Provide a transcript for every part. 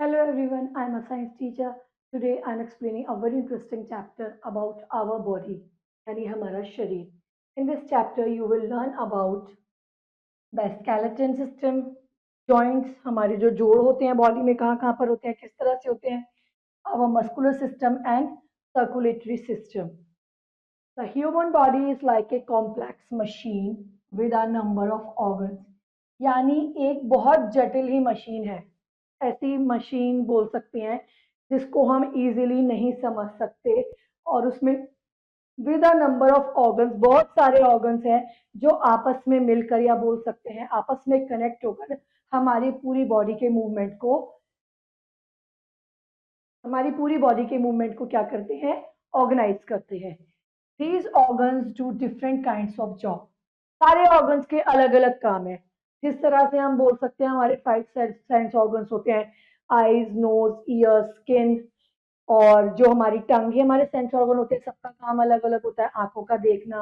Hello everyone, I am a science teacher. Today I am explaining a very interesting chapter about our body, यानी हमारा शरीर. In this chapter you will learn about the skeleton system, joints, हमारे जो जोड़ होते हैं body में कहाँ कहाँ पर होते हैं, किस तरह से होते हैं, our muscular system and circulatory system. The human body is like a complex machine with a number of organs. यानी एक बहुत जटिल ही मशीन है. ऐसी मशीन बोल सकते हैं जिसको हम इजीली नहीं समझ सकते और उसमें with a number of organs, बहुत सारे ऑर्गन्स हैं जो आपस में मिलकर या बोल सकते हैं आपस में कनेक्ट होकर हमारी पूरी बॉडी के मूवमेंट को क्या करते हैं, ऑर्गेनाइज करते हैं. These organs do different kinds of job. सारे ऑर्गन्स के अलग अलग काम है. जिस तरह से हम बोल सकते हैं हमारे 5 सेंस ऑर्गन्स होते हैं, आईज, नोज, ईयर, स्किन, और जो हमारी टंग है, हमारे सेंस ऑर्गन होते हैं, सबका काम अलग अलग होता है. आंखों का देखना,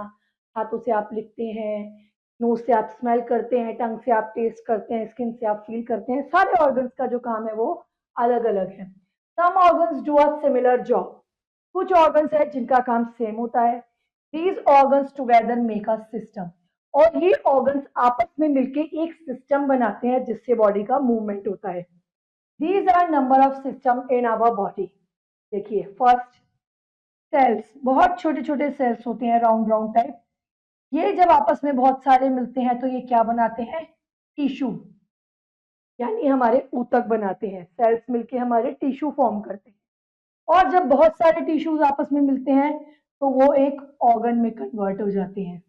हाथों से आप लिखते हैं, नोज से आप स्मेल करते हैं, टंग से आप टेस्ट करते हैं, स्किन से आप फील करते हैं. सारे ऑर्गन्स का जो काम है वो अलग अलग है. Some organs do a similar job. कुछ ऑर्गन्स है जिनका काम सेम होता है. These organs together make a system. और ये ऑर्गन्स आपस में मिलके एक सिस्टम बनाते हैं जिससे बॉडी का मूवमेंट होता है. These are number of system in our body. देखिए, फर्स्ट सेल्स, बहुत छोटे छोटे सेल्स होते हैं, राउंड राउंड टाइप. ये जब आपस में बहुत सारे मिलते हैं तो ये क्या बनाते हैं, टिश्यू, यानी हमारे ऊतक बनाते हैं. सेल्स मिलके हमारे टिश्यू फॉर्म करते हैं. और जब बहुत सारे टिश्यूज आपस में मिलते हैं तो वो एक ऑर्गन में कन्वर्ट हो जाते हैं,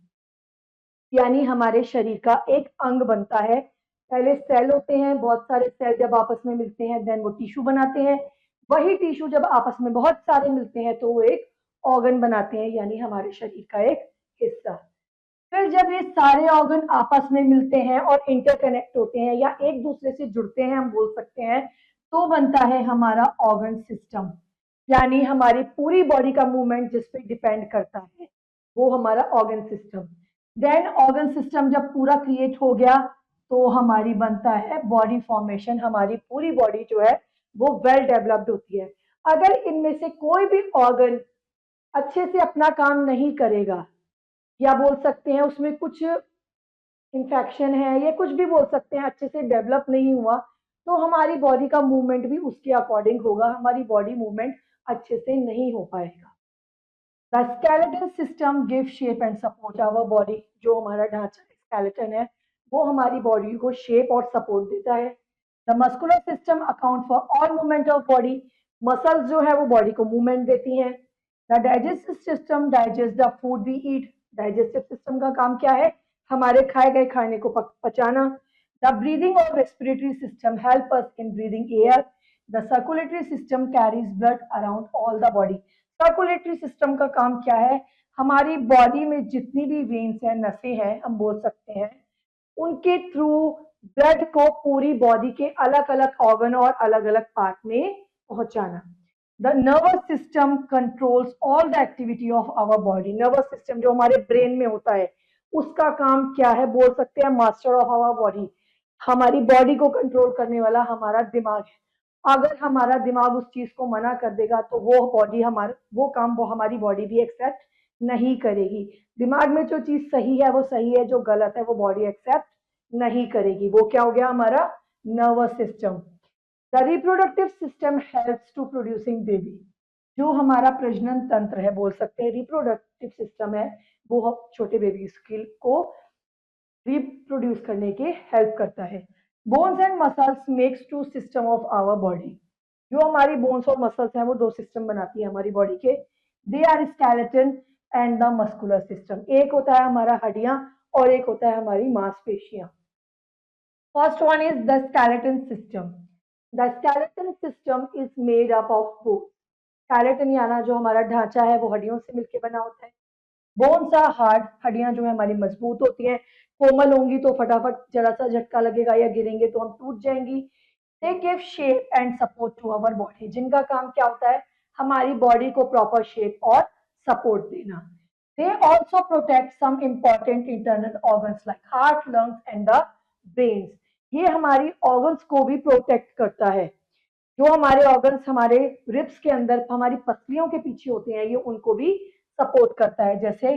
यानी हमारे शरीर का एक अंग बनता है. पहले सेल होते हैं, बहुत सारे सेल जब आपस में मिलते हैं देन वो टिश्यू बनाते हैं. वही टिश्यू जब आपस में बहुत सारे मिलते हैं तो वो एक ऑर्गन बनाते हैं, यानी हमारे शरीर का एक हिस्सा. फिर जब ये सारे ऑर्गन आपस में मिलते हैं और इंटरकनेक्ट होते हैं या एक दूसरे से जुड़ते हैं, हम बोल सकते हैं, तो बनता है हमारा ऑर्गन सिस्टम. यानी हमारी पूरी बॉडी का मूवमेंट जिस पे डिपेंड करता है वो हमारा organ system. Then organ system जब पूरा क्रिएट हो गया तो हमारी बनता है बॉडी फॉर्मेशन. हमारी पूरी बॉडी जो है वो वेल डेवलप्ड होती है. अगर इनमें से कोई भी ऑर्गन अच्छे से अपना काम नहीं करेगा, या बोल सकते हैं उसमें कुछ इन्फेक्शन है, या कुछ भी बोल सकते हैं अच्छे से डेवलप नहीं हुआ, तो हमारी बॉडी का मूवमेंट भी उसके अकॉर्डिंग होगा. हमारी बॉडी मूवमेंट अच्छे से नहीं हो पाएगा. The skeleton system give shape and support our body. जो हमारा ढांचा स्केलेटन है वो हमारी बॉडी को शेप और सपोर्ट देता है. The muscular system account for all movement of body. Muscles जो है वो बॉडी को मूवमेंट देती हैं. The digestive system digest the food we eat. Digestive system का काम क्या है, हमारे खाए गए खाने को पचाना. द ब्रीदिंग और respiratory system help us in breathing air. The circulatory system carries blood around all the body. Circulatory system का काम क्या है, हमारी बॉडी में जितनी भी वेन्स हैं, नसें हैं, हम बोल सकते हैं, उनके थ्रू ब्लड को पूरी बॉडी के अलग अलग ऑर्गन और अलग अलग पार्ट में पहुंचाना. The nervous system controls all the activity of our body. Nervous system जो हमारे ब्रेन में होता है उसका काम क्या है, बोल सकते हैं मास्टर ऑफ आवर बॉडी. हमारी बॉडी को कंट्रोल करने वाला हमारा दिमाग है. अगर हमारा दिमाग उस चीज को मना कर देगा तो वो काम वो हमारी बॉडी भी एक्सेप्ट नहीं करेगी. दिमाग में जो चीज सही है वो सही है, जो गलत है वो बॉडी एक्सेप्ट नहीं करेगी. वो क्या हो गया, हमारा nervous system. The reproductive system helps to producing baby. जो हमारा प्रजनन तंत्र है, बोल सकते हैं रिप्रोडक्टिव सिस्टम है, वो छोटे बेबीज को रिप्रोड्यूस करने के हेल्प करता है. Bones and muscles makes two system of our body. जो हमारी बोन्स और मसल्स हैं वो दो सिस्टम बनाती है हमारी बॉडी के. They are skeleton and the muscular system. एक होता है हमारा हड्डियां और एक होता है हमारी मांसपेशियां. First one is the skeleton system. The skeleton system is made up of bone. Skeleton याना जो हमारा ढांचा है वो हड्डियों से मिलकर बना होता है. Bones are hard. हड्डियां जो है हमारी मजबूत होती हैं. कोमल होंगी तो फटाफट जरा सा झटका लगेगा या गिरेंगे तो हम टूट जाएंगी. They give shape and support to our body. जिनका काम क्या होता है, हमारी बॉडी को प्रॉपर शेप और सपोर्ट देना. They also protect some important internal organs like heart, lungs and the brains. ये हमारी ऑर्गन्स को भी प्रोटेक्ट करता है. जो हमारे ऑर्गन्स हमारे रिब्स के अंदर हमारी पसलियों के पीछे होते हैं, ये उनको भी सपोर्ट करता है। जैसे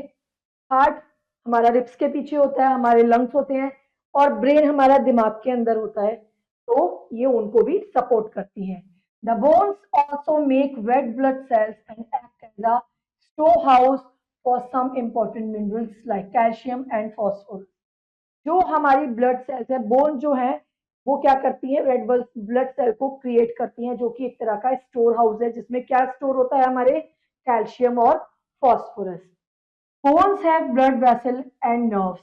हार्ट हमारा रिब्स के पीछे होता है, हमारे लंग्स होते हैं, और ब्रेन हमारा दिमाग के अंदर होता है, तो ये उनको भी सपोर्ट करती हैं। The bones also make red blood cells and act as a store house for some important minerals like calcium and phosphorus. जो हमारी ब्लड सेल्स है, बोन जो है, वो क्या करती है, रेड ब्लड सेल को क्रिएट करती हैं, जो कि एक तरह का स्टोर हाउस है, जिसमें क्या स्टोर होता है, हमारे कैल्शियम और phosphorus. Bones have blood vessel and nerves,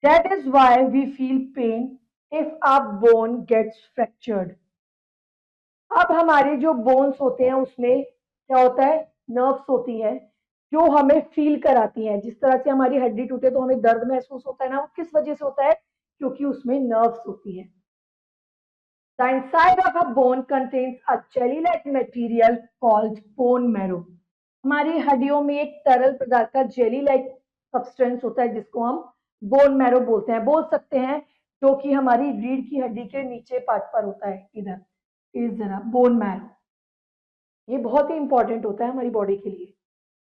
that is why we feel pain if a bone gets fractured. अब हमारे जो बोन्स होते हैं उसमें क्या होता है, नर्व्स होती हैं, जो हमें फील कराती हैं। जिस तरह से हमारी हड्डी टूटे तो हमें दर्द महसूस होता है ना, वो किस वजह से होता है, क्योंकि उसमें नर्व्स होती है। The inside of a bone contains a jelly-like material called bone marrow. हमारी हड्डियों में एक तरल पदार्थ का जेली लाइक सब्सटेंस होता है, जिसको हम बोन मैरो बोलते हैं, बोल सकते हैं, जो कि हमारी रीढ़ की हड्डी के नीचे पार्ट पर होता है। इधर इस जरा बोन मैरो, ये बहुत ही इंपॉर्टेंट होता है हमारी बॉडी के लिए।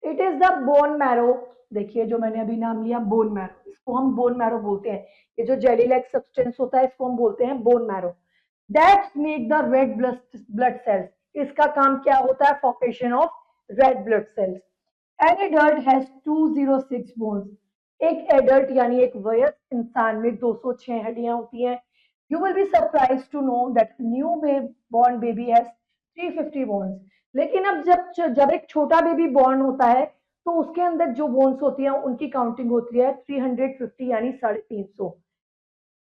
It is the bone marrow, देखिए जो मैंने अभी नाम लिया बोन मैरो, इसको हम बोन मैरो बोलते हैं। ये जो जेली लाइक सब्सटेंस होता है, इसको हम बोलते हैं bone marrow. That's make the red blood cells, इसका काम क्या होता है, formation of red blood cells. An adult has 206 bones, एक एडल्ट यानी एक वयस्क इंसान में 206 हड्डियां होती हैं। You will be surprise to know that new born baby has 350 bones. लेकिन अब जब एक छोटा बेबी बॉर्न होता है, तो उसके अंदर जो बोन्स होती हैं उनकी काउंटिंग होती है 350 यानी 350।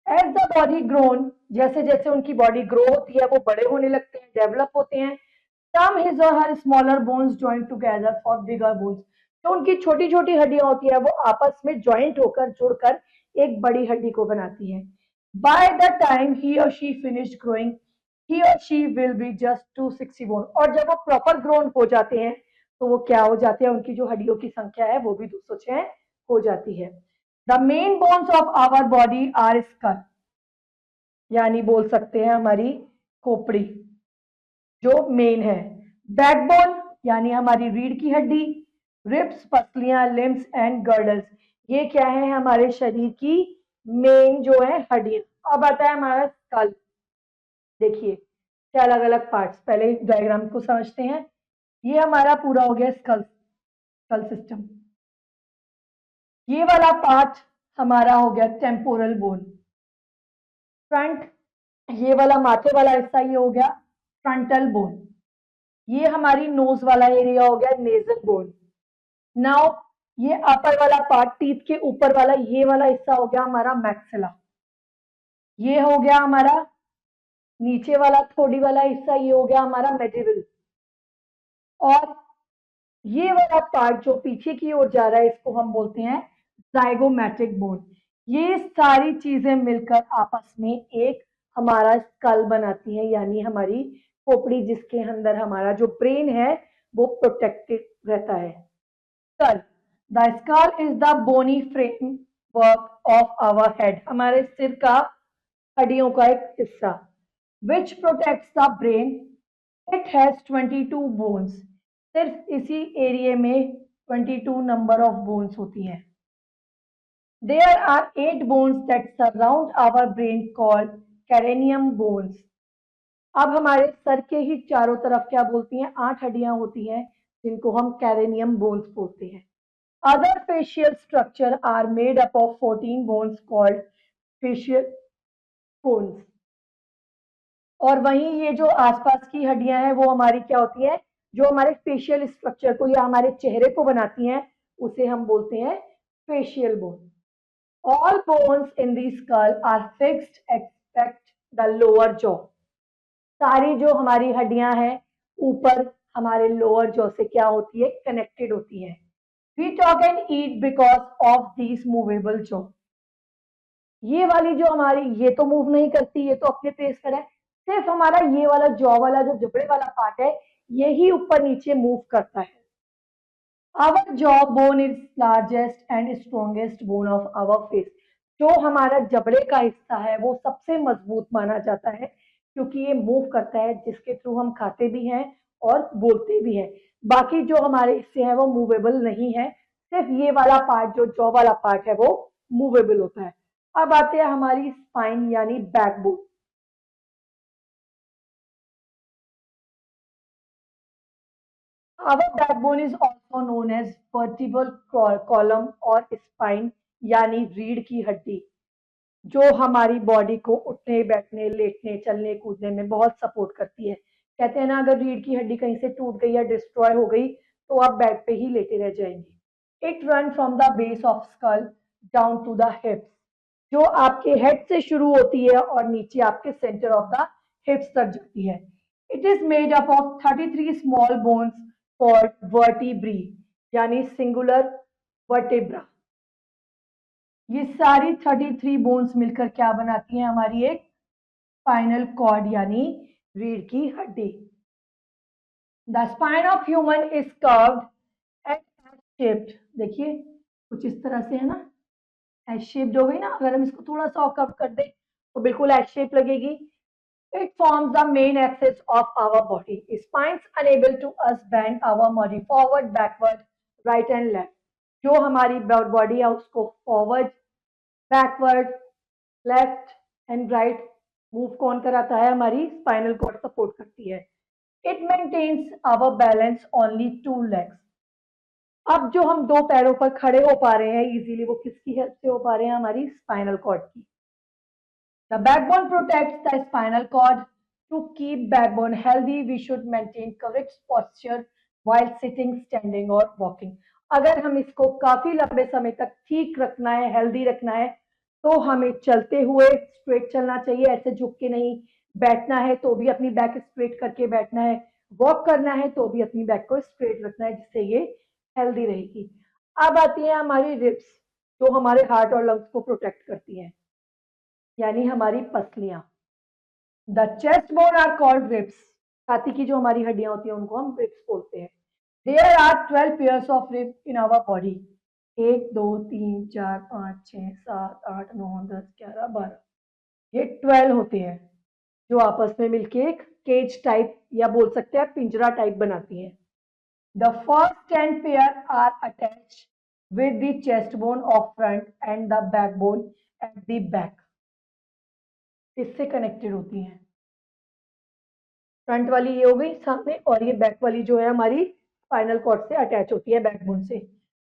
एज द बॉडी ग्रोन, जैसे जैसे उनकी बॉडी ग्रो होती है, वो बड़े होने लगते हैं, डेवलप होते हैं। सम हिज और her smaller bones join together for bigger bones, तो उनकी छोटी छोटी हड्डियां होती है, वो आपस में ज्वाइंट होकर जुड़कर एक बड़ी हड्डी को बनाती हैं। बाय द टाइम ही और शी फिनिश ग्रोइंग, ही और she will be just 260 bone, और जब वो प्रॉपर ग्रोन हो जाते हैं, तो वो क्या हो जाते हैं, उनकी जो हड्डियों की संख्या है वो भी 206 हो जाती है। The main bones of our body are skull, यानी बोल सकते हैं हमारी खोपड़ी जो मेन है। बैकबोन यानी हमारी रीढ़ की हड्डी। रिब्स, पसलियां, लिम्स एंड गर्डल्स, ये क्या है, हमारे शरीर की मेन जो है हड्डी। अब आता है हमारा स्कल। देखिए क्या अलग अलग पार्ट्स, पहले डायग्राम को समझते हैं। ये हमारा पूरा हो गया स्कल, स्कल सिस्टम। ये वाला पार्ट हमारा हो गया टेम्पोरल बोन, फ्रंट, ये वाला माथे वाला हिस्सा ये हो गया फ्रंटल बोन। ये हमारी नोज वाला एरिया हो गया नेजल बोन। नाउ ये अपर वाला पार्ट, टीथ के ऊपर वाला ये वाला हिस्सा हो गया हमारा मैक्सिला। ये हो गया हमारा नीचे वाला थोड़ी वाला हिस्सा, ये हो गया हमारा मेडिबल। और ये वाला पार्ट जो पीछे की ओर जा रहा है, इसको हम बोलते हैं जाइगोमैटिक बोन। ये सारी चीजें मिलकर आपस में एक हमारा स्कल बनाती है, यानी हमारी खोपड़ी, जिसके अंदर हमारा जो ब्रेन है वो प्रोटेक्टेड रहता है। Skull, the skull is the bony framework of our head, हमारे सिर का हड्डियों का एक हिस्सा। Which protects the brain, it has 22 bones, सिर्फ इसी एरिया में 22 नंबर ऑफ बोन्स होती हैं। There are 8 bones that surround our brain called cranium bones. अब हमारे सर के ही चारों तरफ क्या बोलती हैं, 8 हड्डियां होती हैं, जिनको हम कैरेनियम बोन्स बोलते हैं। Other facial structure are made up of 14 bones called facial bones. और वहीं ये जो आसपास की हड्डियां हैं वो हमारी क्या होती हैं, जो हमारे फेशियल स्ट्रक्चर को या हमारे चेहरे को बनाती हैं, उसे हम बोलते हैं facial bone. All bones in the skull are fixed except the lower jaw. सारी जो हमारी हड्डियां हैं ऊपर हमारे लोअर जॉ से क्या होती है, कनेक्टेड होती है। We talk and eat because of these movable jaw. ये वाली जो हमारी, ये तो मूव नहीं करती, ये तो अपने प्लेस पर है, सिर्फ हमारा ये वाला जॉ वाला जो जबड़े वाला पार्ट है, यही ऊपर नीचे मूव करता है। Our jawbone is largest and strongest bone of our face. जो हमारा जबड़े का हिस्सा है वो सबसे मजबूत माना जाता है, क्योंकि ये मूव करता है, जिसके थ्रू हम खाते भी हैं और बोलते भी हैं। बाकी जो हमारे हिस्से हैं वो मूवेबल नहीं है, सिर्फ ये वाला पार्ट जो जॉ वाला पार्ट है वो मूवेबल होता है। अब आते हैं हमारी स्पाइन यानी backbone. Our backbone is also known as vertebral column और spine यानी रीढ़ की हड्डी, जो हमारी बॉडी को उठने बैठने लेटने चलने कूदने में बहुत सपोर्ट करती है। कहते हैं ना, अगर रीढ़ की हड्डी कहीं से टूट गई या डिस्ट्रॉय हो गई तो आप बेड पे ही लेटे रह जाएंगे। It run from the base of skull down to the hips, जो आपके हेड से शुरू होती है और नीचे आपके सेंटर ऑफ द हिप्स तक जाती है। It is made up of 33 small bones called vertebrae यानी सिंगुलर वर्टेब्रा। ये सारी 33 बोन्स मिलकर क्या बनाती हैं, हमारी एक स्पाइनल कॉर्ड यानी रीढ़ की हड्डी। The spine of human is curved and shaped. देखिए कुछ इस तरह से है ना, एच शेप्ड हो गई ना। अगर हम इसको थोड़ा सा कर्व कर दें तो बिल्कुल एच शेप लगेगी। It forms the main axis of our body. Spines enable to us bend our body forward backward right and left. जो हमारी बॉडी है उसको forward backward left and right move कौन कराता है, हमारी स्पाइनल कॉर्ड सपोर्ट करती है। It maintains our balance only 2 legs। अब जो हम 2 पैरों पर खड़े हो पा रहे हैं इजीली, वो किसकी हेल्प से हो पा रहे हैं, हमारी स्पाइनल कॉर्ड की। The backbone protects the spinal cord. To keep backbone healthy we should maintain correct posture while sitting standing और वॉकिंग। अगर हम इसको काफी लंबे समय तक ठीक रखना है, हेल्दी रखना है, तो हमें चलते हुए स्ट्रेट चलना चाहिए, ऐसे झुक के नहीं। बैठना है तो भी अपनी बैक स्ट्रेट करके बैठना है। वॉक करना है तो भी अपनी बैक को स्ट्रेट रखना है, जिससे ये हेल्दी रहेगी। अब आती है हमारी रिब्स, जो हमारे हार्ट और लंग्स को प्रोटेक्ट करती हैं, यानी हमारी पसलियां। The chest bone are called ribs. छाती की जो हमारी हड्डियां होती हैं उनको हम रिब्स बोलते हैं। There are 12 pairs of ribs in our body. 1 2 3 4 5 6 7 8 9 10 11 12, ये 12 होते हैं, जो आपस में मिलके एक केज टाइप या बोल सकते हैं पिंजरा टाइप बनाती हैं। The first 10 pair are attached with the chest bone of front and the backbone at the back। इससे कनेक्टेड होती हैं। फ्रंट वाली ये हो गई सामने, और ये बैक वाली जो है हमारी स्पाइनल कॉर्ड से अटैच होती है बैकबोन से।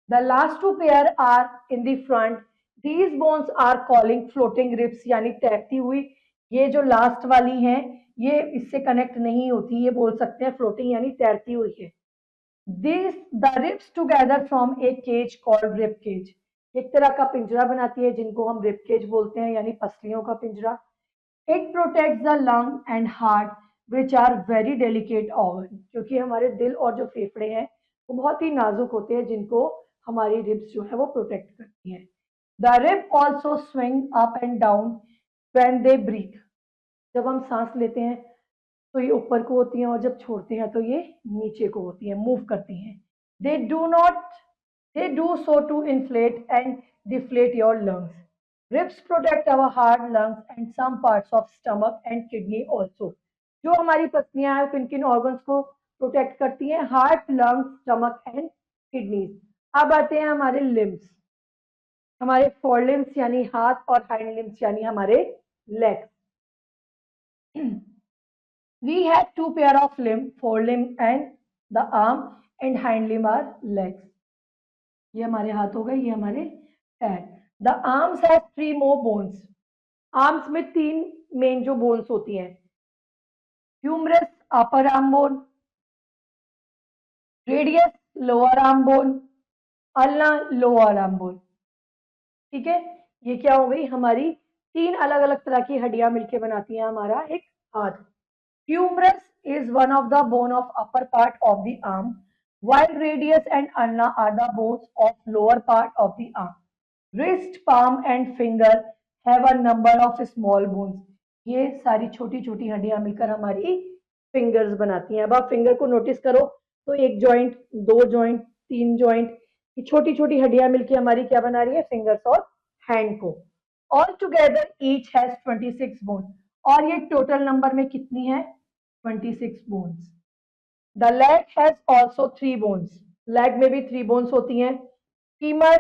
The last 2 pair are in the front. These bones are calling floating ribs यानी तैरती हुई। ये जो लास्ट वाली हैं ये इससे कनेक्ट नहीं होती, ये बोल सकते हैं फ्लोटिंग यानी तैरती हुई है। The ribs together form a cage called rib cage। एक तरह का पिंजरा बनाती है जिनको हम रिब केज बोलते हैं, यानी पसलियों का पिंजरा। It protects the lung and heart which are very delicate organ। क्योंकि हमारे दिल और जो फेफड़े हैं वो बहुत ही नाजुक होते हैं, जिनको हमारी रिब्स जो है वो प्रोटेक्ट करती हैं। The rib also swing up and down when they breathe। जब हम सांस लेते हैं तो ये ऊपर को होती हैं, और जब छोड़ते हैं तो ये नीचे को होती हैं, मूव करती हैं। They do so to inflate and deflate your lungs. Ribs protect our heart lungs and some parts of stomach and kidney also. जो हमारी पसलियां हैं किन किन ऑर्गन्स को प्रोटेक्ट करती हैं, heart lungs stomach and kidneys. अब आते हैं हमारे लिम्स। हमारे फोर लिम्स यानी हाथ और हाइंड लिम्स यानी हमारे legs. We have 2 pair of limb, forelimb and the arm, and hind limb are legs। ये हमारे हाथ हो गए, ये हमारे पैर। The arms have 3 more bones। Arms में 3 मेन जो बोन्स होती हैं, humerus upper arm bone, radius lower arm bone, ulna lower arm bone. ठीक है, ये क्या हो गई, हमारी 3 अलग अलग तरह की हड्डियां मिलकर बनाती हैं हमारा एक हाथ। Humerus is one of the bone of upper part of the arm, while radius and ulna are the bones of lower part of the arm। Wrist, palm and finger have a number of small bones। ये सारी छोटी छोटी हड्डियां मिलकर हमारी fingers बनाती हैं। अब आप फिंगर को नोटिस करो तो 1 जॉइंट, 2 जॉइंट, 3 जॉइंट, ये छोटी छोटी हड्डियां मिलकर हमारी क्या बना रही है, फिंगर्स और हैंड को। All together each has 26 bones। और ये टोटल नंबर में कितनी है 26 bones. The leg has also 3 bones, leg में भी 3 बोन्स होती हैं, femur,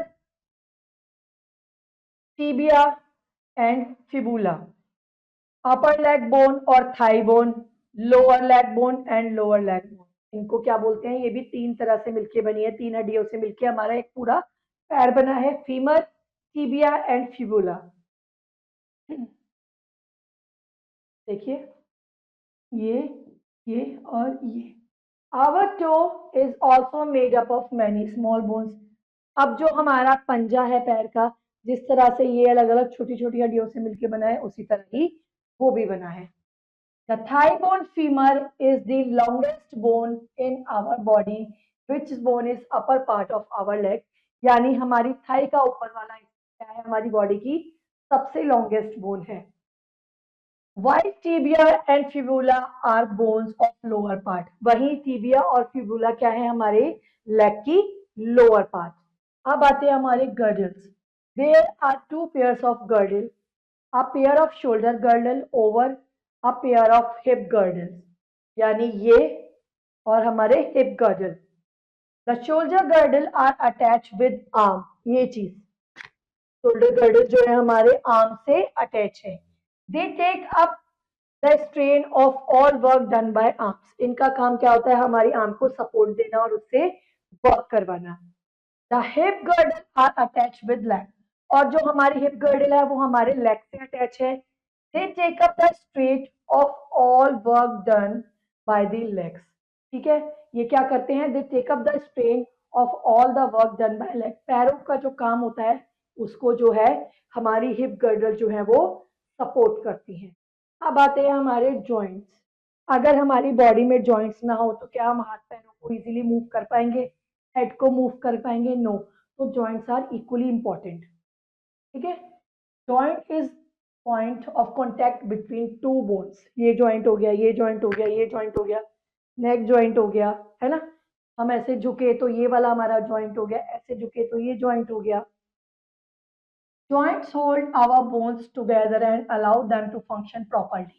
tibia and fibula, upper leg bone और thigh bone, lower leg bone and lower leg bone. इनको क्या बोलते हैं, ये भी 3 तरह से मिलके बनी है, 3 हड्डियों से मिलके हमारा एक पूरा पैर बना है, फीमर, टिबिया एंड फिबुला। देखिए ये और ये। Our toe is also made up of many small bones. अब जो हमारा पंजा है पैर का, जिस तरह से ये अलग अलग छोटी छोटी हड्डियों से मिलके बना है, उसी तरह ही वो भी बना है। The thigh bone femur is the longest bone in our body, which bone is upper part of our leg। यानी हमारी थाई का ऊपर वाला हिस्सा क्या है, हमारी बॉडी की सबसे लॉन्गेस्ट बोन है। While tibia and fibula are bones of lower part, वही tibia और fibula क्या है, हमारे लेग की लोअर पार्ट। अब आते हैं हमारे girdles। There are 2 pairs of girdle, a pair of shoulder girdle over a pair of hip girdles। यानी ये और हमारे hip girdle। The shoulder girdle are attached with arm, ये चीज शोल्डर girdle जो है हमारे आर्म से अटैच है। They take up the strain of all work done by arms। इनका काम क्या होता है, हमारी आर्म को सपोर्ट देना और उससे वर्क करवाना। The hip girdle are attached with leg, और जो हमारी हिप girdle है वो हमारे लेग से अटैच है। They take up the strain of all work done by the legs। ठीक है, ये क्या करते हैं, they take up the strain of all the work done by leg। पैरों का जो काम होता है उसको जो है हमारी हिप girdle जो है वो सपोर्ट करती है। अब आते हैं हमारे जॉइंट्स। अगर हमारी बॉडी में जॉइंट्स ना हो तो क्या हम हाथ पैरों को इजीली मूव कर पाएंगे, हेड को मूव कर पाएंगे? नो। तो जॉइंट्स आर इक्वली इंपॉर्टेंट। ठीक है, joint is point of contact between 2 bones. ये जॉइंट हो गया, ये जॉइंट हो गया, ये जॉइंट हो गया, नेक जॉइंट हो गया, है ना। हम ऐसे झुके तो ये वाला हमारा जॉइंट हो गया, ऐसे झुके तो ये जॉइंट हो गया। Joints hold our bones together and allow them to function properly।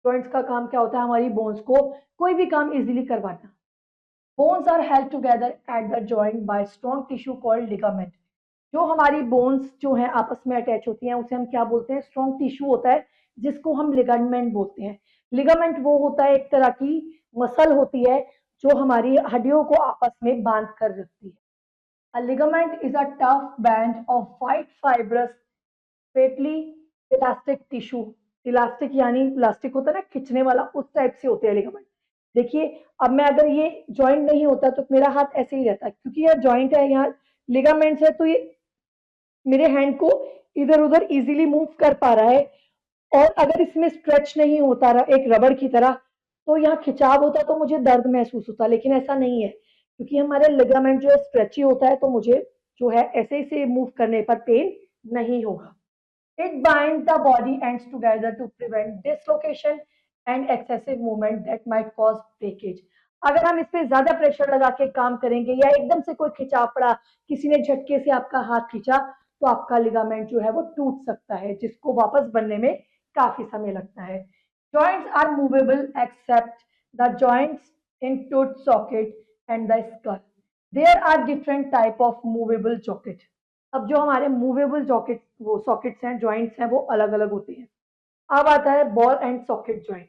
Joints का काम क्या होता है, हमारी bones को कोई भी काम easily करवाना। Bones are held together at the joint by strong tissue called ligament। जो हमारी bones जो है आपस में अटैच होती हैं उसे हम क्या बोलते हैं, strong tissue होता है जिसको हम ligament बोलते हैं। ligament वो होता है एक तरह की मसल होती है जो हमारी हड्डियों को आपस में बांध कर रखती है। A ligament is a tough band of white fibrous straightly elastic tissue. Elastic यानी प्लास्टिक होता है ना, खिंचने वाला, उस टाइप से होते हैं लिगामेंट। देखिए अब मैं अगर ये जॉइंट नहीं होता तो मेरा हाथ ऐसे ही रहता, क्योंकि यह जॉइंट है, यहाँ लिगामेंट्स है, तो ये मेरे हैंड को इधर उधर इजीली मूव कर पा रहा है। और अगर इसमें स्ट्रेच नहीं होता रहा एक रबड़ की तरह तो यहाँ खिंचाव होता तो मुझे दर्द महसूस होता, लेकिन ऐसा नहीं है क्योंकि हमारे लिगामेंट जो है स्ट्रेची होता है, तो मुझे जो है ऐसे से मूव करने पर पेन नहीं होगा। It binds the body ends together to prevent dislocation and excessive movement that might cause breakage। अगर हम इस पे ज्यादा प्रेशर लगा के काम करेंगे या एकदम से कोई खिंचाव पड़ा, किसी ने झटके से आपका हाथ खींचा, तो आपका लिगामेंट जो है वो टूट सकता है, जिसको वापस बनने में काफी समय लगता है। Joints are movable except the joints in tooth socket and the skull। There are different type of movable socket। अब जो हमारे मूवेबल जॉकेट वो सॉकेट्स हैं, जॉइंट्स हैं, वो अलग अलग होते हैं। अब आता है बॉल एंड सॉकेट जॉइंट।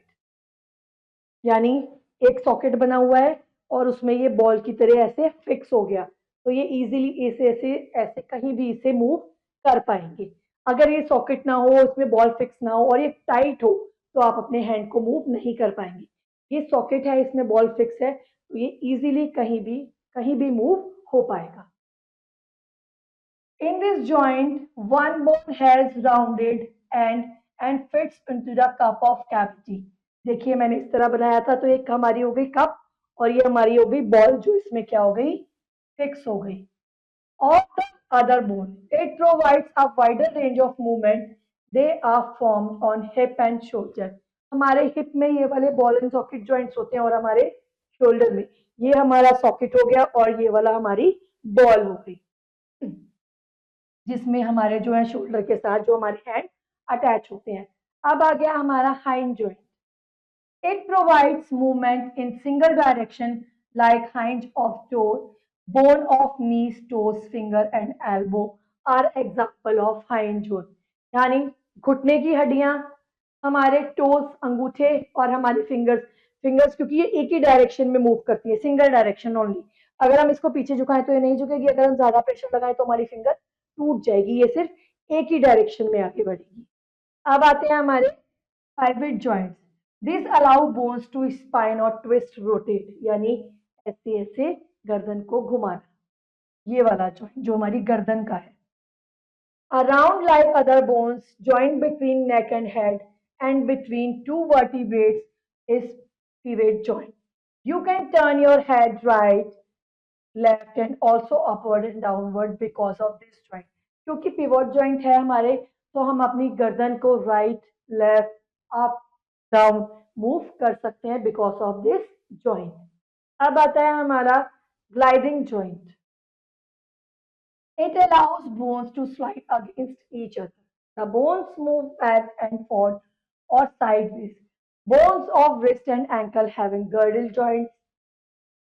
यानी एक सॉकेट बना हुआ है और उसमें ये बॉल की तरह ऐसे फिक्स हो गया, तो ये इजीली ऐसे ऐसे ऐसे कहीं भी इसे मूव कर पाएंगे। अगर ये सॉकेट ना हो, इसमें बॉल फिक्स ना हो और ये टाइट हो, तो आप अपने हैंड को मूव नहीं कर पाएंगे। ये सॉकेट है, इसमें बॉल फिक्स है, तो ये इजीली कहीं भी मूव हो पाएगा। In this joint, one bone has rounded and fits into the cup of cavity। देखिए मैंने इस तरह बनाया था, तो एक हमारी हो गई कप और ये हमारी हो गई बॉल, जो इसमें क्या हो गई, फिक्स हो गई। Of the other bone, it provides a wider range of movement। They are formed on hip and shoulder। हमारे हिप में ये वाले बॉल एंड सॉकेट जॉइंट्स होते हैं और हमारे शोल्डर में ये हमारा सॉकेट हो गया और ये वाला हमारी बॉल हो गई, जिसमें हमारे जो है शोल्डर के साथ जो हमारे हैंड अटैच होते हैं। अब आ गया हमारा hind joint. It provides movement in single direction like hinge of toe, bone of knees, toes, finger and elbow are example of hind joint. यानी घुटने की हड्डियां, हमारे टोस अंगूठे और हमारी फिंगर्स. फिंगर्स क्योंकि ये एक ही डायरेक्शन में मूव करती है, सिंगल डायरेक्शन ओनली. अगर हम इसको पीछे झुकाएं तो ये नहीं झुकेगी, अगर हम ज्यादा प्रेशर लगाएं तो हमारी फिंगर टूट जाएगी. ये सिर्फ एक ही डायरेक्शन में आगे बढ़ेगी. अब आते हैं हमारे pivot joints. These allow bones to spine or twist rotate, यानी ऐसे ऐसे गर्दन को घुमाना. ये वाला जॉइंट जो हमारी गर्दन का है. Around like other bones, joint between neck and head and between two vertebrates is pivot joint. You can turn your head right, left and also upward and downward because of this joint. क्योंकि pivot joint है हमारे, तो हम अपनी गर्दन को right, left, up, down move कर सकते हैं बिकॉज ऑफ दिस जॉइंट. अब आता है हमारा gliding joint. It allows bones to slide against each other. The bones move back and forth और sideways. Bones of wrist and ankle having girdle joints.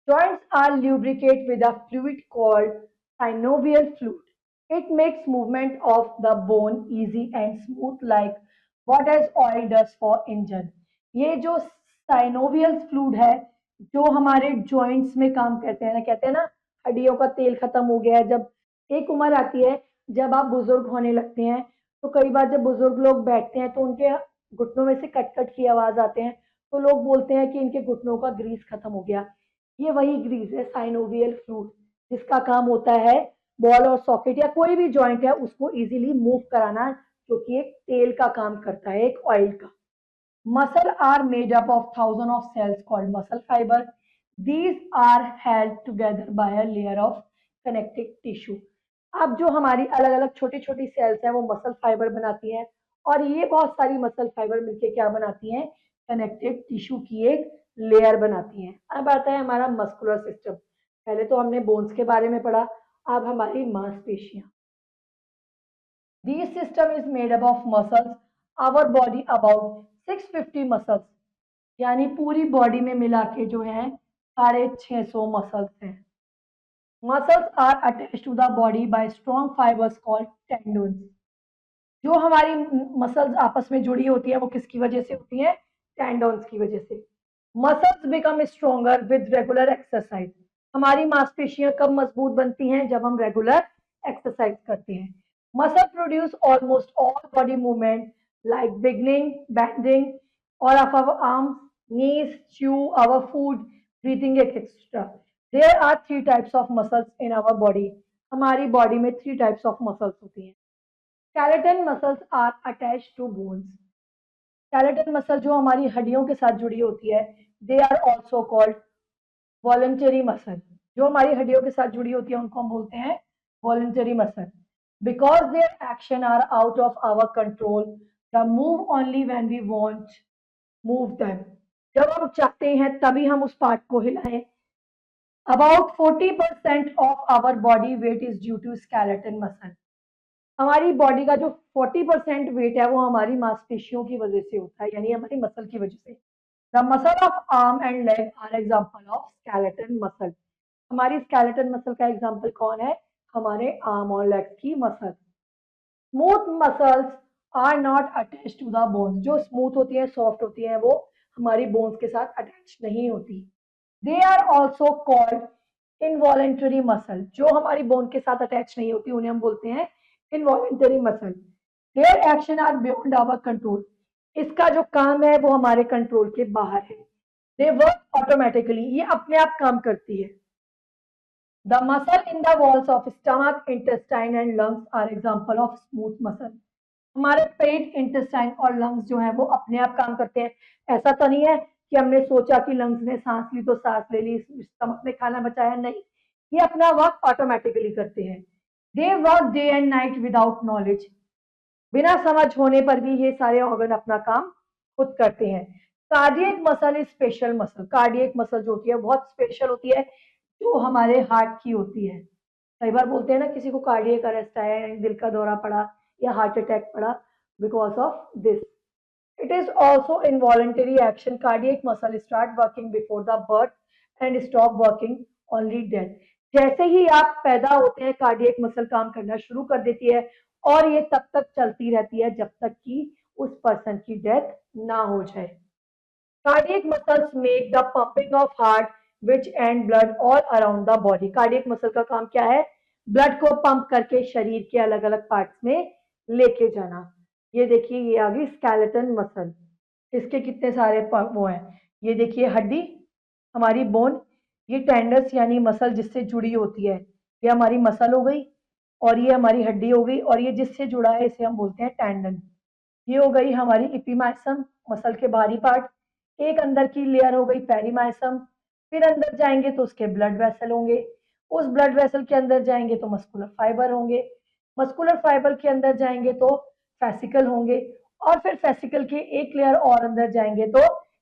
Joints are lubricated with a fluid called synovial fluid. It makes movement of the bone easy and smooth like what as oil does for engine. ये जो synovial fluid है जो हमारे joints में काम करते हैं ना, कहते हैं ना हड्डियों का तेल खत्म हो गया है. जब एक उम्र आती है जब आप बुजुर्ग होने लगते हैं तो कई बार जब बुजुर्ग लोग बैठते हैं तो उनके घुटनों में से कट कट की आवाज आते हैं, तो लोग बोलते हैं कि इनके घुटनों का ग्रीस खत्म हो गया. ये वही ग्रीस है साइनोवियल फ्लूइड, जिसका काम होता है बॉल और सॉकेट या कोई भी जॉइंट है उसको इजीली मूव कराना, जो कि एक तेल का काम करता है, एक ऑयल का. Muscle are made up of thousands of cells called muscle fiber. These are held together by a layer of connective tissue. अब जो हमारी अलग अलग छोटी छोटी सेल्स हैं वो मसल फाइबर बनाती हैं और ये बहुत सारी मसल फाइबर मिलके क्या बनाती हैं, कनेक्टिव टिश्यू की एक लेयर बनाती हैं. अब आता है हमारा मस्कुलर सिस्टम. पहले तो हमने बोन्स के बारे में पढ़ा, अब हमारी मांसपेशियां. This system is made up of muscles. Our body about 650 muscles, यानी पूरी बॉडी में मिला के जो है 650 मसल्स हैं. Muscles are attach to the body by strong fibres called tendons. जो हमारी मसल्स आपस में जुड़ी होती है वो किसकी वजह से होती है, टेंडन्स की वजह से. Muscles become stronger with regular exercise. हमारी मांसपेशियां कब मजबूत बनती हैं, जब हम रेगुलर एक्सरसाइज करते हैं. Muscle produce almost all body movement like beginning, bending, or of our arms, knees, chew, our food, breathing, etc. There are three types of muscles in our body. हमारी बॉडी में 3 types of muscles होती हैं. Skeleton muscles are attached to bones. Skeleton muscle जो हमारी हड्डियों के साथ जुड़ी होती है, they are also called voluntary muscle. जो हमारी हड्डियों के साथ जुड़ी होती है उनको हम बोलते हैं voluntary muscle. Because their action are out of our control, the move only when we want move them. जब हम चाहते हैं तभी हम उस पार्ट को हिलाएं. About 40% of our body weight is due to skeleton muscle. हमारी बॉडी का जो 40% वेट है वो हमारी मांसपेशियों की वजह से होता है, यानी हमारी मसल की वजह से. The muscle of arm and leg are example of skeleton muscle. हमारी skeleton muscle का एग्जाम्पल कौन है, हमारे आर्म और लेग्स की muscle. Smooth muscles are not attach to the bones. जो स्मूथ होती है, सॉफ्ट होती है, वो हमारी बोन्स के साथ अटैच नहीं होती. They are also called involuntary muscle. जो हमारी बोन के साथ अटैच नहीं होती उन्हें हम बोलते हैं involuntary muscle. Their action are beyond our control. इसका जो काम है वो हमारे कंट्रोल के बाहर है. They work automatically. ये अपने आप काम करती है. The muscle in the walls of stomach, intestine and lungs are example of smooth muscle. हमारे पेट, इंटेस्टाइन और लंग्स जो हैं वो अपने आप काम करते हैं. ऐसा तो नहीं है कि हमने सोचा कि लंग्स ने सांस ली तो सांस ले ली, स्टमक ने खाना बचाया, नहीं. ये अपना वर्क ऑटोमेटिकली करते हैं. They work day and night without knowledge. बिना समझ होने पर भी ये सारे ऑर्गन अपना काम खुद करते हैं. Cardiac muscle is special muscle. Cardiac muscle जो होती है बहुत स्पेशल होती है, जो हमारे हार्ट की होती है. कई बार बोलते हैं ना किसी को कार्डियक अरेस्ट आया, दिल का दौरा पड़ा या हार्ट अटैक पड़ा because of this. It is also involuntary action. Cardiac muscle start working before the birth and stop working only death. जैसे ही आप पैदा होते हैं कार्डियक मसल काम करना शुरू कर देती है और ये तब तक चलती रहती है जब तक कि उस पर्सन की डेथ ना हो जाए. Cardiac muscles make the pumping of heart which and blood all around the body. Cardiac muscle का काम क्या है? ब्लड को पंप करके शरीर के अलग अलग पार्ट्स में लेके जाना. ये देखिए ये आ गई स्केलेटन मसल. इसके कितने सारे वो हैं. ये देखिए हड्डी, हमारी बोन, ये टेंडस यानी मसल जिससे जुड़ी होती है, ये हमारी मसल हो गई और ये हमारी हड्डी हो गई और ये जिससे जुड़ा है इसे हम बोलते हैं टेंडन. ये हो गई हमारी इपीमाइसम, मसल के बाहरी पार्ट. एक अंदर की लेयर हो गई पेरीमाइसम. फिर अंदर जाएंगे तो उसके ब्लड वेसल होंगे. उस ब्लड वेसल के अंदर जाएंगे तो मस्कुलर फाइबर होंगे. मस्कुलर फाइबर के अंदर जाएंगे तो फेसिकल होंगे और फिर फेसिकल के एक लेयर और अंदर जाएंगे तो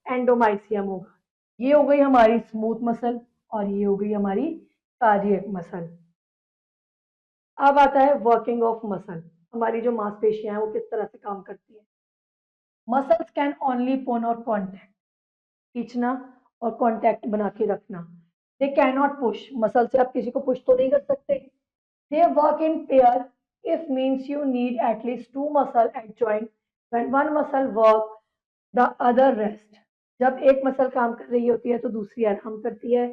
एंडोमाइसियम होगा. ये हो गई हमारी स्मूथ मसल और ये हो गई हमारी कार्डियक मसल. अब आता है वर्किंग ऑफ मसल. हमारी जो मांसपेशियां हैं वो किस तरह से काम करती है. मसल्स कैन ओनली पुल और कॉन्टैक्ट, खींचना और कॉन्टैक्ट बना के रखना. They can not push. Muscle से आप किसी को पुश तो नहीं कर सकते. They work in pair. If means you need at least to muscle eight joint. When one muscle work the other rest. जब एक मसल काम कर रही होती है तो दूसरी आराम करती है.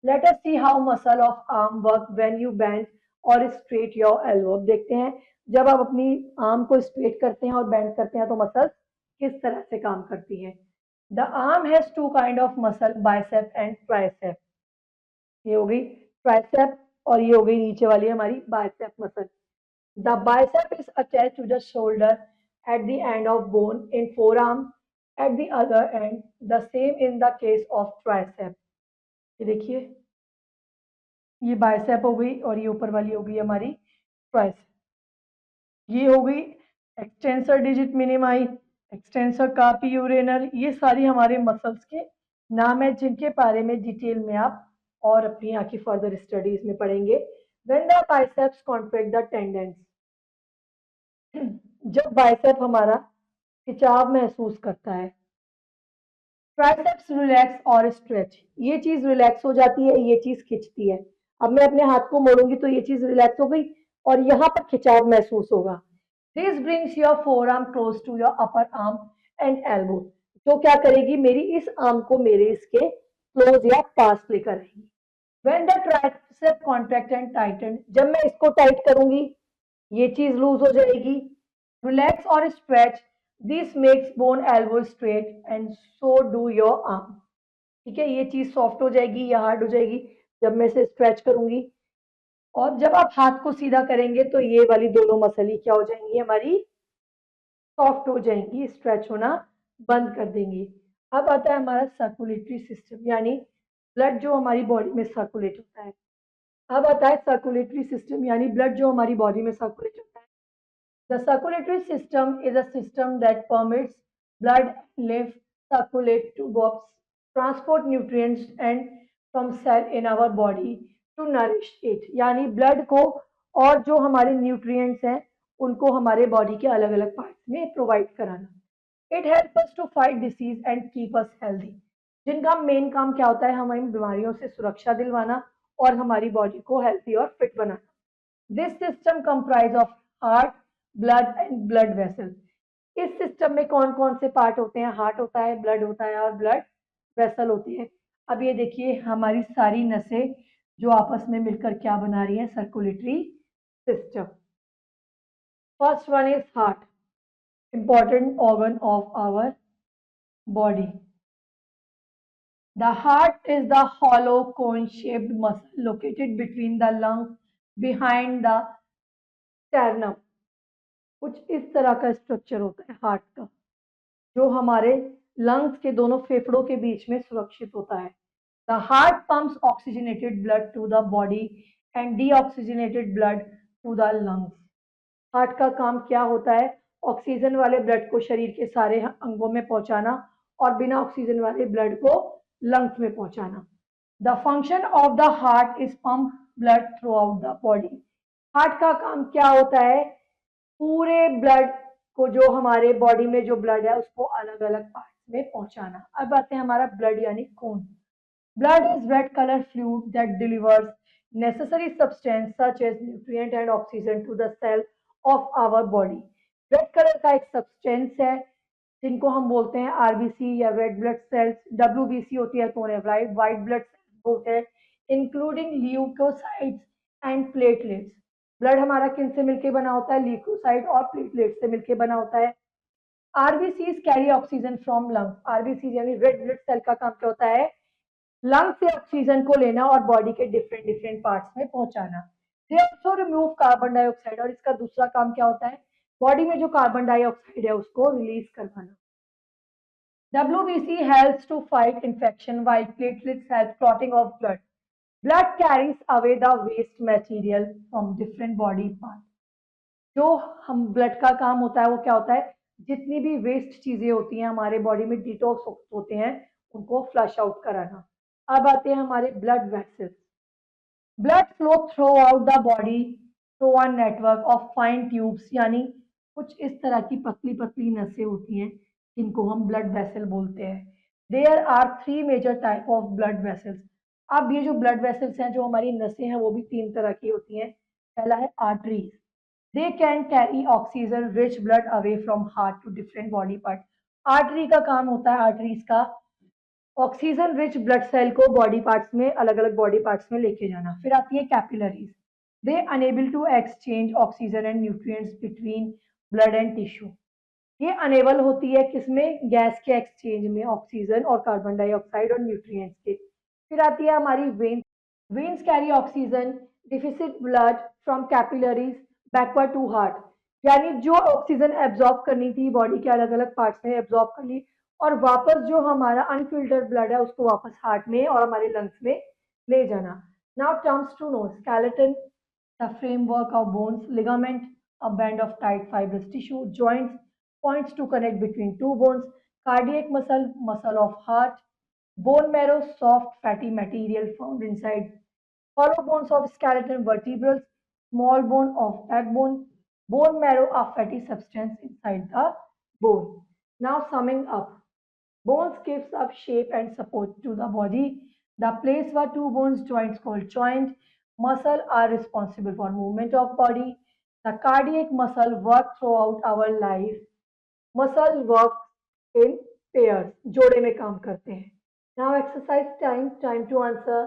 Let us see how muscle of arm work when you bend और स्ट्रेट योर एल्बो. देखते हैं जब आप अपनी आर्म को स्ट्रेट करते हैं और बेंड करते हैं तो मसल किस तरह से काम करती है. The arm has two kind of muscle, bicep and tricep. ये हो गई ट्राइसेप और ये हो गई नीचे वाली हमारी bicep muscle. The bicep is attached to the shoulder at the end of bone in forearm at the other end. The same in the case of tricep. ये देखिए ये बाइसेप हो गई और ये ऊपर वाली हो गई हमारी ट्राइसेप. ये हो गई एक्सटेंसर डिजिट मिनिमाई, एक्सटेंसर कार्पी यूरेनर. ये सारी हमारे मसल्स के नाम है जिनके बारे में डिटेल में आप और अपनी यहाँ की फर्दर स्टडीज में पढ़ेंगे. When the biceps contract the tendons. जब बाइसेप हमारा खिंचाव महसूस करता है. ट्राइसेप्स रिलैक्स और स्ट्रेच. ये चीज रिलैक्स हो जाती है, ये चीज खिंचती है. अब मैं अपने हाथ को मोड़ूंगी तो ये चीज रिलैक्स हो गई और यहाँ पर खिंचाव महसूस होगा. This brings your forearm close to your upper arm and elbow. तो क्या करेगी, मेरी इस आर्म को मेरे इसके क्लोज या पास लेकर आएगी. When the tricep contract and Titan. जब मैं इसको टाइट करूंगी ये चीज लूज हो जाएगी. रिलैक्स और stretch. This makes bone elbow straight and so do your arm. ठीक है, ये चीज सॉफ्ट हो जाएगी या हार्ड हो जाएगी जब मैं इसे स्ट्रेच करूंगी. और जब आप हाथ को सीधा करेंगे तो ये वाली दोनों मसल ही क्या हो जाएंगी, हमारी सॉफ्ट हो जाएंगी, स्ट्रेच होना बंद कर देंगी. अब आता है हमारा सर्कुलेटरी सिस्टम, यानी ब्लड जो हमारी बॉडी में सर्कुलेट होता है. अब आता है सर्कुलेटरी सिस्टम यानी ब्लड जो हमारी बॉडी में सर्कुलेट होता है. The circulatory system is a system that permits blood and lymph circulate to both transport nutrients and from cell in our body to nourish it. यानी ब्लड को और जो हमारे न्यूट्रिएंट्स हैं उनको हमारे बॉडी के अलग अलग पार्ट्स में प्रोवाइड कराना. It help us to fight disease and keep us healthy. जिनका मेन काम क्या होता है, हमें बीमारियों से सुरक्षा दिलवाना और हमारी बॉडी को हेल्थी और fit banana. This system comprise of heart, blood and blood vessel. इस सिस्टम में कौन कौन से पार्ट होते हैं, हार्ट होता है, ब्लड होता है और ब्लड वेसल होती है. अब ये देखिए हमारी सारी नसें जो आपस में मिलकर क्या बना रही है, circulatory system. First one is heart, important organ of our body. The heart is the hollow cone-shaped muscle located between the lungs behind the sternum. कुछ इस तरह का स्ट्रक्चर होता है हार्ट का जो हमारे लंग्स के दोनों फेफड़ों के बीच में सुरक्षित होता है. The heart pumps oxygenated blood to the body and deoxygenated blood to the lungs. Heart का काम क्या होता है, ऑक्सीजन वाले ब्लड को शरीर के सारे अंगों में पहुंचाना और बिना ऑक्सीजन वाले ब्लड को लंग्स में पहुंचाना. The function of the heart is pump blood through out the body. Heart का काम क्या होता है, पूरे ब्लड को जो हमारे बॉडी में जो ब्लड है उसको अलग अलग पार्ट्स में पहुंचाना। अब आते हैं हमारा ब्लड यानी खून। Blood is red color fluid that delivers necessary substance such as nutrient and oxygen to the cell of our body. Red colour का एक सब्सटेंस है जिनको हम बोलते हैं आरबीसी या रेड ब्लड सेल्स। डब्ल्यूबीसी होती है तो उन्हें वाइट ब्लड सेल्स बोलते हैं, including leukocytes and platelets. Blood हमारा किन से मिलकर बना होता है? ल्यूकोसाइट और प्लेटलेट से मिलकर बना होता है। RBCs carry oxygen from lungs. RBC यानी रेड ब्लड सेल का काम क्या होता है? लंग से ऑक्सीजन को लेना और बॉडी के डिफरेंट डिफरेंट पार्ट्स में पहुंचाना। They also remove carbon dioxide, और इसका दूसरा काम क्या होता है? बॉडी में जो कार्बन डाइऑक्साइड है उसको रिलीज करवाना। WBC helps to fight infection while platelets help clotting of blood. Blood carries away the waste material from different body parts. जो हम ब्लड का काम होता है वो क्या होता है? जितनी भी वेस्ट चीजें होती हैं हमारे बॉडी में डिटॉक्स होते हैं उनको फ्लश आउट कराना। अब आते हैं हमारे blood vessels. Blood flow through out the body through a network of fine tubes, यानी कुछ इस तरह की पतली पतली नसें होती हैं जिनको हम ब्लड वेसल बोलते हैं। There are three major type of blood vessels. अब ये जो ब्लड वेसल्स हैं, जो हमारी नसें हैं, वो भी तीन तरह की होती हैं। पहला है arteries. They can carry oxygen rich blood away from heart to different body part. Artery का काम होता है, आर्टरीज का, ऑक्सीजन रिच ब्लड सेल को बॉडी पार्ट्स में, अलग अलग बॉडी पार्ट्स में लेके जाना। फिर आती है capillaries. They enable to exchange oxygen and nutrients between blood and tissue. ये अनेबल होती है किसमें? गैस के एक्सचेंज में, ऑक्सीजन और कार्बन डाइऑक्साइड और न्यूट्रिएंट्स के। फिर आती है हमारी veins. Veins carry oxygen deficit blood from capillaries backward to heart, यानी जो ऑक्सीजन एब्जॉर्ब करनी थी बॉडी के अलग अलग पार्ट्स में एब्जॉर्ब कर ली, और वापस जो हमारा अनफिल्टर्ड ब्लड है उसको वापस हार्ट में और हमारे लंग्स में ले जाना। Now terms to know. Skeleton, the framework of bones, ligament, a band of tight fibrous tissue, joints, points to connect between two bones, cardiac muscle, muscle of heart, bone marrow, soft fatty material found inside hollow bones of skeleton vertebrals, small bone of backbone, bone marrow, a fatty substance inside the bone. Now summing up, bones gives up shape and support to the body. The place where two bones joints called joint. Muscle are responsible for movement of body. The cardiac muscle work throughout our life. Muscle work in pairs. जोड़े में काम करते हैं. Now exercise time. Time to answer.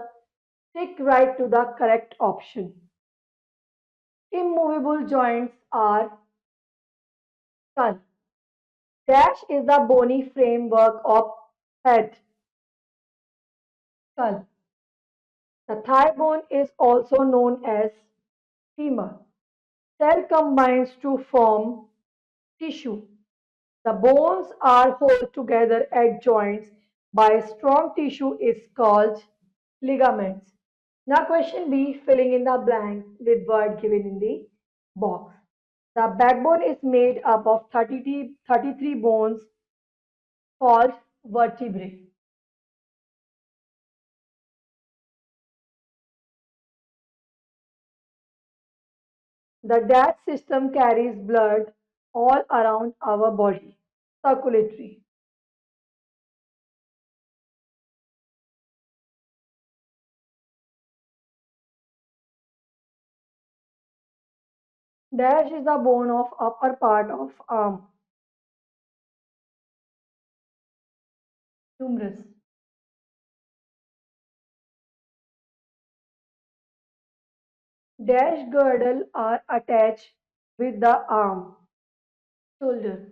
Stick right to the correct option. Immovable joints are skull. Dash is the bony framework of head. Skull. The thigh bone is also known as femur. Cell combines to form tissue. The bones are held together at joints by strong tissue is called ligaments. Now question B, filling in the blank with word given in the box. The backbone is made up of 33 bones called vertebrae. The dash system carries blood all around our body. Circulatory. Dash is the bone of upper part of arm. Humerus. Dash girdle are attached with the arm. Shoulder.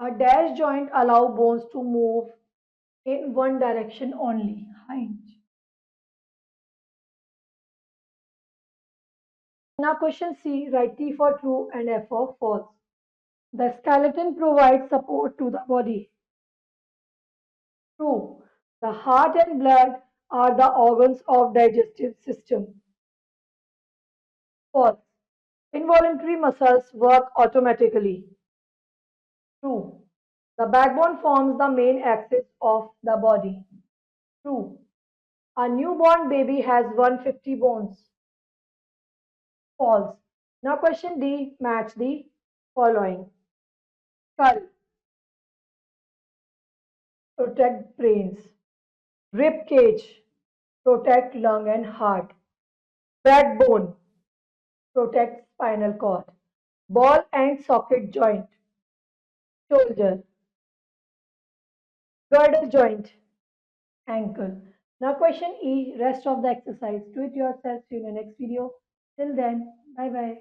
A dash joint allow bones to move in one direction only. Hinge. Now question C, write T for true and F for false. The skeleton provides support to the body. True. The heart and blood are the organs of digestive system. False. Involuntary muscles work automatically. True. The backbone forms the main axis of the body. True. A newborn baby has 150 bones. False. Now question D, match the following. Skull, protect brains. Rib cage, protect lung and heart. Backbone, protect spinal cord. Ball and socket joint, shoulder. Girdle joint, ankle. Now question E, rest of the exercise. Do it yourself. See you in the next video. Till then, bye bye.